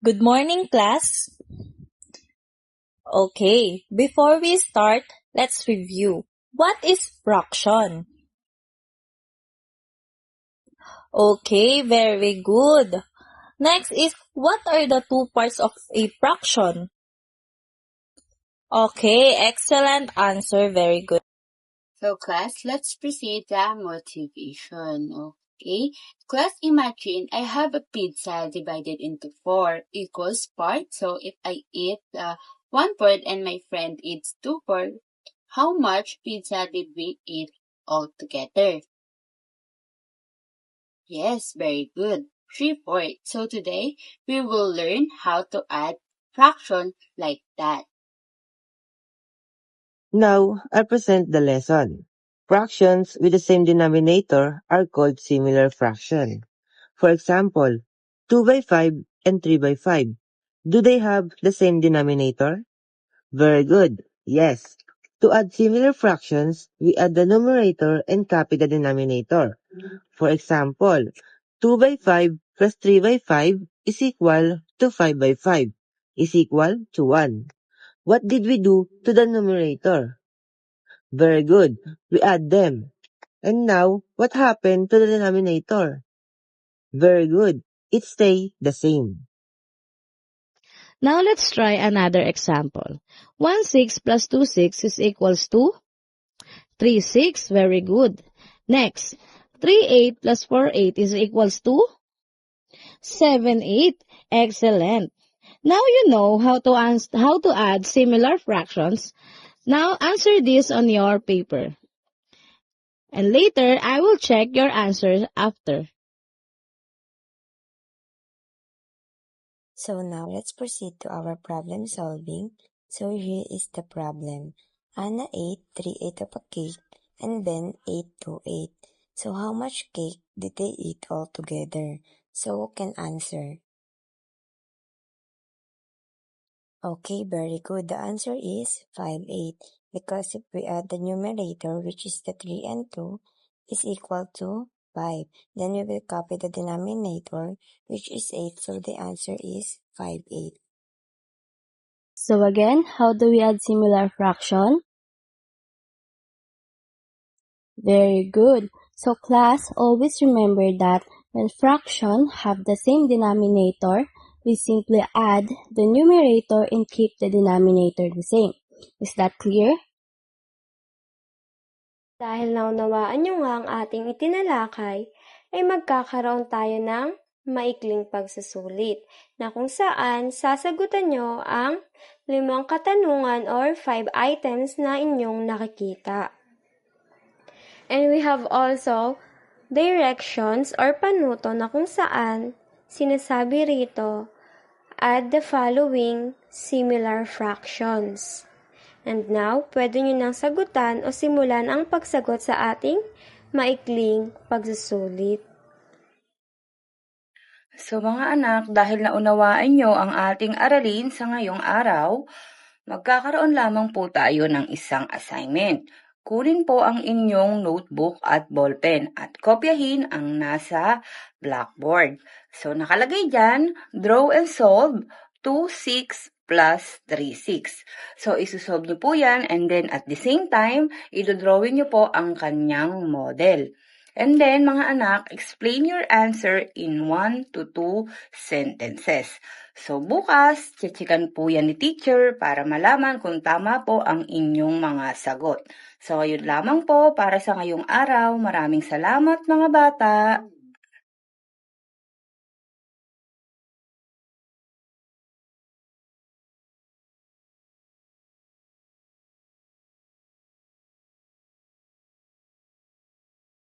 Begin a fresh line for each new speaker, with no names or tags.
Good morning, class. Okay, before we start, let's review. What is fraction? Okay, very good. Next is, what are the two parts of a fraction? Okay, excellent answer, very good.
So class, let's proceed the motivation. Okay. Class, imagine I have a pizza divided into 4 equals parts. So if I eat 1 part and my friend eats 2 parts, how much pizza did we eat altogether? Yes, very good. 3 parts. So today we will learn how to add fraction like that.
Now, I present the lesson. Fractions with the same denominator are called similar fraction. For example, 2 by 5 and 3 by 5. Do they have the same denominator? Very good. Yes. To add similar fractions, we add the numerator and copy the denominator. For example, 2 by 5 plus 3 by 5 is equal to 5 by 5 is equal to 1. What did we do to the numerator? Very good. We add them. And now, what happened to the denominator? Very good. It stay the same.
Now let's try another example. 1 6 plus 2 6 is equals to 3 6. Very good. Next, 3 8 plus 4 8 is equals to 7 8. Excellent. Now you know how to add similar fractions. Now answer this on your paper. And later, I will check your answers after.
So now let's proceed to our problem solving. So here is the problem. Anna ate 3/8 of a cake and Ben ate 2/8. So how much cake did they eat altogether? So who can answer? Okay, very good. The answer is 5/8 because if we add the numerator, which is the 3 and 2, is equal to 5. Then we will copy the denominator, which is 8. So the answer is 5/8.
So again, how do we add similar fraction? Very good. So class, always remember that when fraction have the same denominator, we simply add the numerator and keep the denominator the same. Is that clear?
Dahil naunawaan nyo nga ang ating itinalakay, ay magkakaroon tayo ng maikling pagsusulit na kung saan sasagutan nyo ang 5 katanungan or 5 items na inyong nakikita. And we have also directions or panuto na kung saan sinasabi rito, add the following similar fractions. And now, pwede nyo nang sagutan o simulan ang pagsagot sa ating maikling pagsusulit.
So mga anak, dahil naunawaan nyo ang ating aralin sa ngayong araw, magkakaroon lamang po tayo ng isang assignment. Kunin po ang inyong notebook at ballpen at kopyahin ang nasa blackboard. So nakalagay dyan, draw and solve 2, 6 plus 3, 6. So isusolve nyo po yan and then at the same time, idodrawin nyo po ang kanyang model. And then, mga anak, explain your answer in 1 to 2 sentences. So, bukas, chichikan po yan ni teacher para malaman kung tama po ang inyong mga sagot. So, yun lamang po para sa ngayong araw. Maraming salamat mga bata.